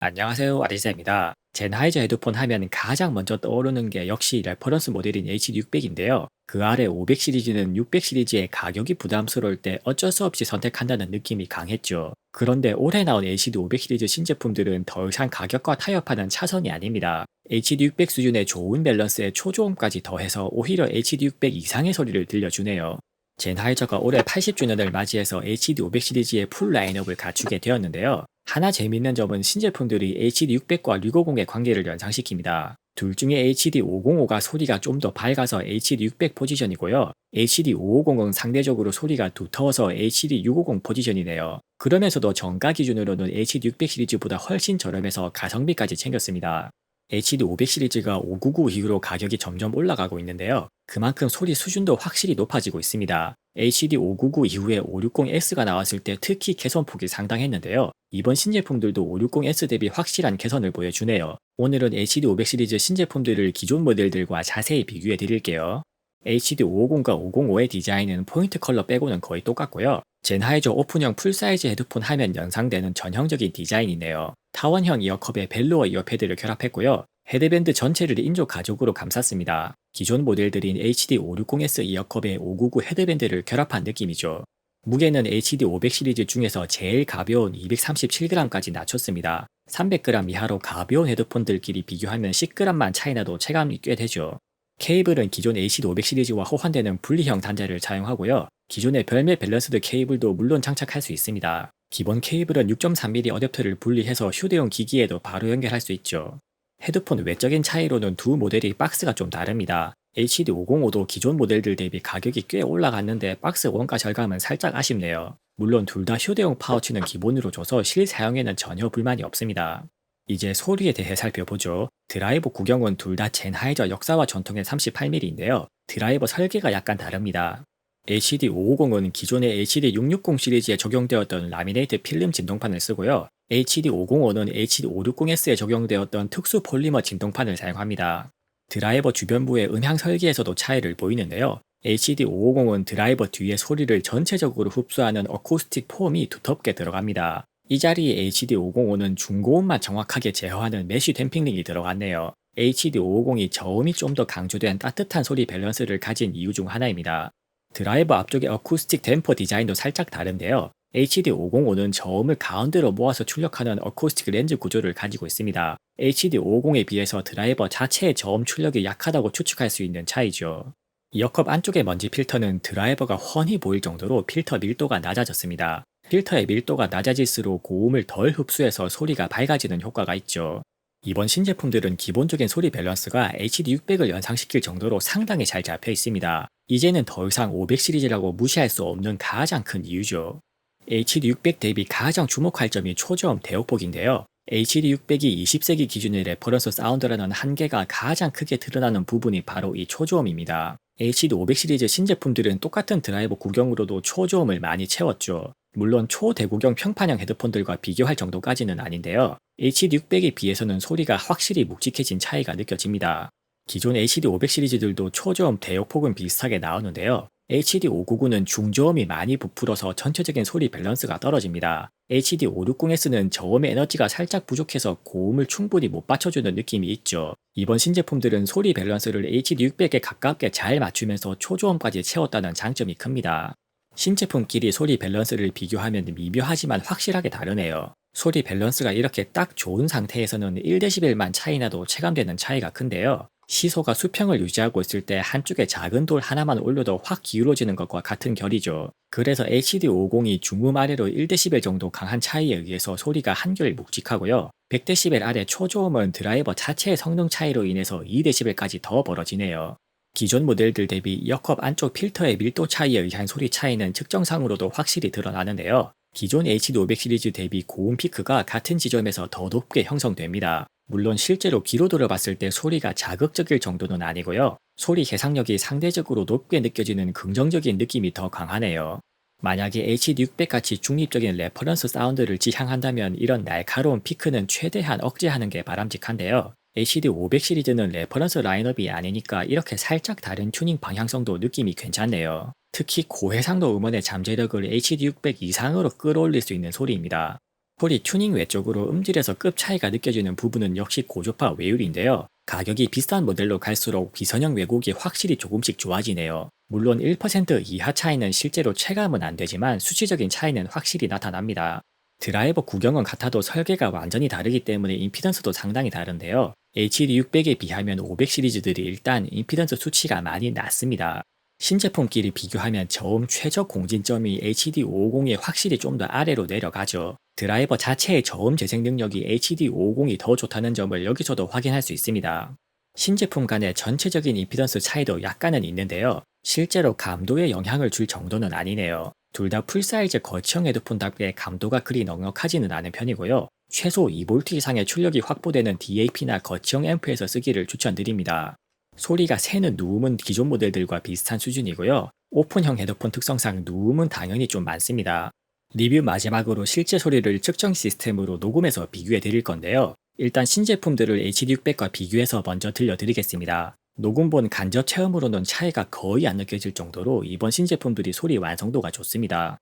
안녕하세요, 아리사입니다. 젠하이저 헤드폰 하면 가장 먼저 떠오르는 게 역시 레퍼런스 모델인 HD600인데요. 그 아래 500 시리즈는 600 시리즈의 가격이 부담스러울 때 어쩔 수 없이 선택한다는 느낌이 강했죠. 그런데 올해 나온 HD500 시리즈 신제품들은 더 이상 가격과 타협하는 차선이 아닙니다. HD600 수준의 좋은 밸런스에 초저음까지 더해서 오히려 HD600 이상의 소리를 들려주네요. 젠하이저가 올해 80주년을 맞이해서 HD500 시리즈의 풀 라인업을 갖추게 되었는데요. 하나 재미있는 점은 신제품들이 HD600과 650의 관계를 연상시킵니다. 둘 중에 HD505가 소리가 좀 더 밝아서 HD600 포지션이고요. HD550은 상대적으로 소리가 두터워서 HD650 포지션이네요. 그러면서도 정가 기준으로는 HD600 시리즈보다 훨씬 저렴해서 가성비까지 챙겼습니다. HD500 시리즈가 599 이후로 가격이 점점 올라가고 있는데요. 그만큼 소리 수준도 확실히 높아지고 있습니다. HD599 이후에 560S가 나왔을 때 특히 개선폭이 상당했는데요. 이번 신제품들도 560S 대비 확실한 개선을 보여주네요. 오늘은 HD500 시리즈 신제품들을 기존 모델들과 자세히 비교해 드릴게요. HD550과 505의 디자인은 포인트 컬러 빼고는 거의 똑같고요. 젠하이저 오픈형 풀사이즈 헤드폰 하면 연상되는 전형적인 디자인이네요. 타원형 이어컵에 벨로어 이어패드를 결합했고요. 헤드밴드 전체를 인조 가죽으로 감쌌습니다. 기존 모델들인 HD560S 이어컵에 599 헤드밴드를 결합한 느낌이죠. 무게는 HD500 시리즈 중에서 제일 가벼운 237g까지 낮췄습니다. 300g 이하로 가벼운 헤드폰들끼리 비교하면 10g만 차이나도 체감이 꽤 되죠. 케이블은 기존 HD500 시리즈와 호환되는 분리형 단자를 사용하고요. 기존의 별매 밸런스드 케이블도 물론 장착할 수 있습니다. 기본 케이블은 6.3mm 어댑터를 분리해서 휴대용 기기에도 바로 연결할 수 있죠. 헤드폰 외적인 차이로는 두 모델이 박스가 좀 다릅니다. HD505도 기존 모델들 대비 가격이 꽤 올라갔는데 박스 원가 절감은 살짝 아쉽네요. 물론 둘 다 휴대용 파우치는 기본으로 줘서 실사용에는 전혀 불만이 없습니다. 이제 소리에 대해 살펴보죠. 드라이버 구경은 둘 다 젠하이저 역사와 전통의 38mm인데요. 드라이버 설계가 약간 다릅니다. HD550은 기존의 HD660 시리즈에 적용되었던 라미네이트 필름 진동판을 쓰고요. HD505는 HD560S에 적용되었던 특수 폴리머 진동판을 사용합니다. 드라이버 주변부의 음향 설계에서도 차이를 보이는데요. HD550은 드라이버 뒤의 소리를 전체적으로 흡수하는 어쿠스틱 폼이 두텁게 들어갑니다. 이 자리에 HD505는 중고음만 정확하게 제어하는 메쉬 댐핑링이 들어갔네요. HD550이 저음이 좀 더 강조된 따뜻한 소리 밸런스를 가진 이유 중 하나입니다. 드라이버 앞쪽의 어쿠스틱 댐퍼 디자인도 살짝 다른데요. HD505는 저음을 가운데로 모아서 출력하는 어쿠스틱 렌즈 구조를 가지고 있습니다. HD550에 비해서 드라이버 자체의 저음 출력이 약하다고 추측할 수 있는 차이죠. 이어컵 안쪽의 먼지 필터는 드라이버가 훤히 보일 정도로 필터 밀도가 낮아졌습니다. 필터의 밀도가 낮아질수록 고음을 덜 흡수해서 소리가 밝아지는 효과가 있죠. 이번 신제품들은 기본적인 소리 밸런스가 HD600을 연상시킬 정도로 상당히 잘 잡혀 있습니다. 이제는 더 이상 500 시리즈라고 무시할 수 없는 가장 큰 이유죠. HD600 대비 가장 주목할 점이 초저음 대역폭인데요. HD600이 20세기 기준의 레퍼런스 사운드라는 한계가 가장 크게 드러나는 부분이 바로 이 초저음입니다. HD500 시리즈 신제품들은 똑같은 드라이버 구경으로도 초저음을 많이 채웠죠. 물론 초대구경 평판형 헤드폰들과 비교할 정도까지는 아닌데요. HD600에 비해서는 소리가 확실히 묵직해진 차이가 느껴집니다. 기존 HD500 시리즈들도 초저음 대역폭은 비슷하게 나오는데요. HD599는 중저음이 많이 부풀어서 전체적인 소리 밸런스가 떨어집니다. HD560S는 저음의 에너지가 살짝 부족해서 고음을 충분히 못 받쳐주는 느낌이 있죠. 이번 신제품들은 소리 밸런스를 HD600에 가깝게 잘 맞추면서 초저음까지 채웠다는 장점이 큽니다. 신제품끼리 소리 밸런스를 비교하면 미묘하지만 확실하게 다르네요. 소리 밸런스가 이렇게 딱 좋은 상태에서는 1dB만 차이나도 체감되는 차이가 큰데요. 시소가 수평을 유지하고 있을 때 한쪽에 작은 돌 하나만 올려도 확 기울어지는 것과 같은 결이죠. 그래서 HD50이 중음 아래로 1dB 정도 강한 차이에 의해서 소리가 한결 묵직하고요. 100dB 아래 초저음은 드라이버 자체의 성능 차이로 인해서 2dB까지 더 벌어지네요. 기존 모델들 대비 이어컵 안쪽 필터의 밀도 차이에 의한 소리 차이는 측정상으로도 확실히 드러나는데요. 기존 HD500 시리즈 대비 고음 피크가 같은 지점에서 더 높게 형성됩니다. 물론 실제로 귀로 들어봤을 때 소리가 자극적일 정도는 아니고요. 소리 해상력이 상대적으로 높게 느껴지는 긍정적인 느낌이 더 강하네요. 만약에 HD600 같이 중립적인 레퍼런스 사운드를 지향한다면 이런 날카로운 피크는 최대한 억제하는 게 바람직한데요. HD500 시리즈는 레퍼런스 라인업이 아니니까 이렇게 살짝 다른 튜닝 방향성도 느낌이 괜찮네요. 특히 고해상도 음원의 잠재력을 HD600 이상으로 끌어올릴 수 있는 소리입니다. 소리 튜닝 외적으로 음질에서 급 차이가 느껴지는 부분은 역시 고주파 외율인데요. 가격이 비싼 모델로 갈수록 비선형 왜곡이 확실히 조금씩 좋아지네요. 물론 1% 이하 차이는 실제로 체감은 안 되지만 수치적인 차이는 확실히 나타납니다. 드라이버 구경은 같아도 설계가 완전히 다르기 때문에 임피던스도 상당히 다른데요. HD600에 비하면 500 시리즈들이 일단 임피던스 수치가 많이 낮습니다. 신제품끼리 비교하면 저음 최저 공진점이 HD550에 확실히 좀 더 아래로 내려가죠. 드라이버 자체의 저음 재생 능력이 HD550이 더 좋다는 점을 여기서도 확인할 수 있습니다. 신제품 간의 전체적인 임피던스 차이도 약간은 있는데요. 실제로 감도에 영향을 줄 정도는 아니네요. 둘 다 풀사이즈 거치형 헤드폰답게 감도가 그리 넉넉하지는 않은 편이고요. 최소 2V 이상의 출력이 확보되는 DAP나 거치형 앰프에서 쓰기를 추천드립니다. 소리가 새는 누움은 기존 모델들과 비슷한 수준이고요. 오픈형 헤드폰 특성상 누움은 당연히 좀 많습니다. 리뷰 마지막으로 실제 소리를 측정 시스템으로 녹음해서 비교해 드릴 건데요. 일단 신제품들을 HD600과 비교해서 먼저 들려드리겠습니다. 녹음본 간접 체험으로는 차이가 거의 안 느껴질 정도로 이번 신제품들이 소리 완성도가 좋습니다.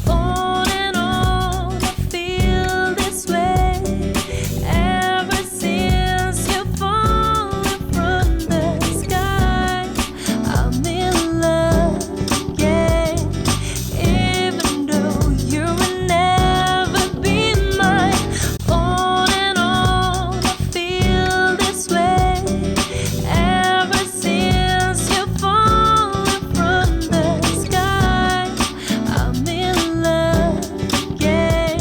On and on, I feel this way. Ever since you fallen from the sky, I'm in love again. Even though you will never be mine. On and on, I feel this way. Ever since you fallen from the sky, I'm in love again.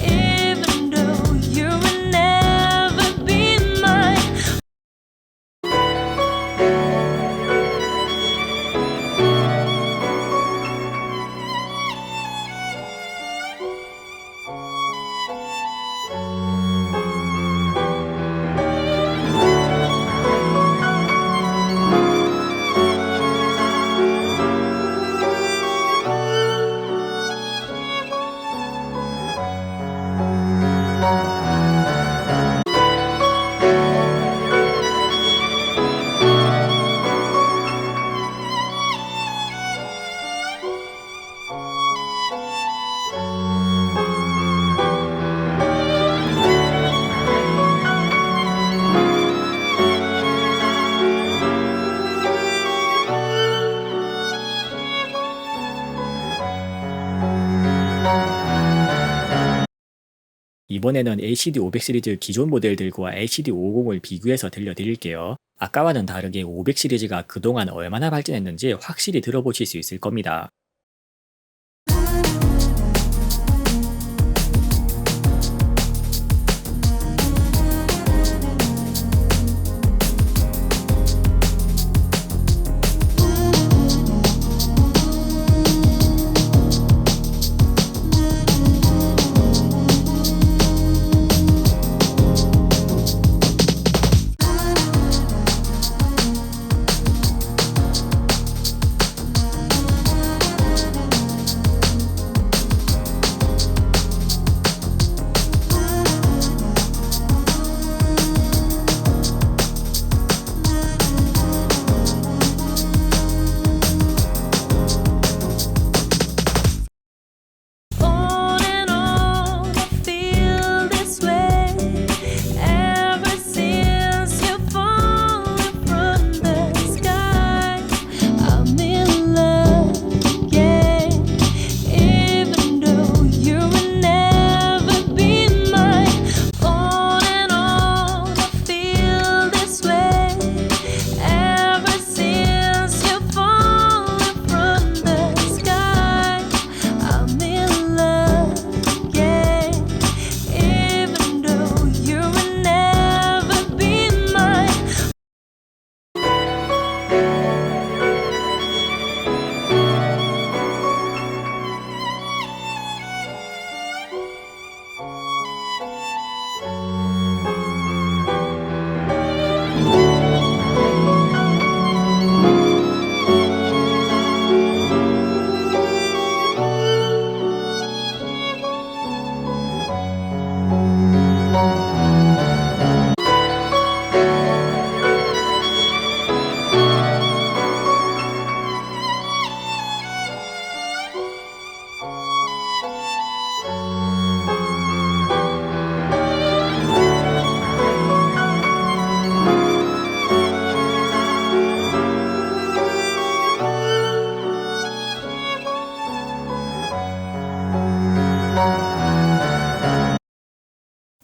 Even though you will never be mine. 이번에는 LCD500 시리즈 기존 모델들과 LCD550을 비교해서 들려드릴게요. 아까와는 다르게 500 시리즈가 그동안 얼마나 발전했는지 확실히 들어보실 수 있을 겁니다.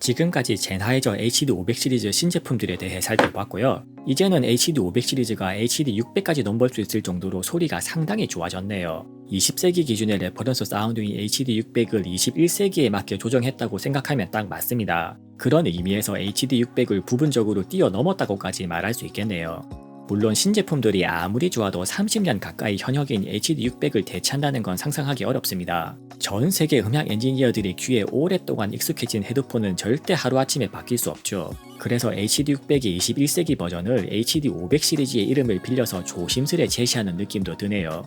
지금까지 젠하이저 HD500 시리즈 신제품들에 대해 살펴봤고요. 이제는 HD500 시리즈가 HD600까지 넘볼 수 있을 정도로 소리가 상당히 좋아졌네요. 20세기 기준의 레퍼런스 사운드인 HD600을 21세기에 맞게 조정했다고 생각하면 딱 맞습니다. 그런 의미에서 HD600을 부분적으로 뛰어넘었다고까지 말할 수 있겠네요. 물론 신제품들이 아무리 좋아도 30년 가까이 현역인 HD600을 대체한다는 건 상상하기 어렵습니다. 전 세계 음향 엔지니어들이 귀에 오랫동안 익숙해진 헤드폰은 절대 하루아침에 바뀔 수 없죠. 그래서 HD600의 21세기 버전을 HD500 시리즈의 이름을 빌려서 조심스레 제시하는 느낌도 드네요.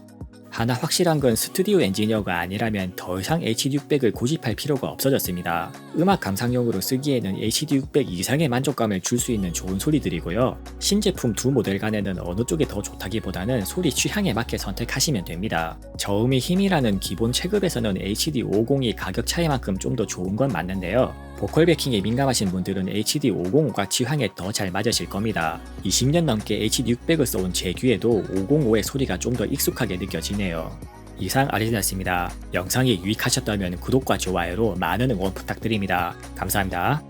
하나 확실한 건 스튜디오 엔지니어가 아니라면 더 이상 HD600을 고집할 필요가 없어졌습니다. 음악 감상용으로 쓰기에는 HD600 이상의 만족감을 줄 수 있는 좋은 소리들이고요. 신제품 두 모델 간에는 어느 쪽이 더 좋다기보다는 소리 취향에 맞게 선택하시면 됩니다. 저음이 힘이라는 기본 체급에서는 HD502 가격 차이만큼 좀 더 좋은 건 맞는데요. 보컬 베킹에 민감하신 분들은 HD505가 취향에 더 잘 맞으실 겁니다. 20년 넘게 HD600을 써온 제 귀에도 505의 소리가 좀 더 익숙하게 느껴지네요. 이상 아리즈였습니다. 영상이 유익하셨다면 구독과 좋아요로 많은 응원 부탁드립니다. 감사합니다.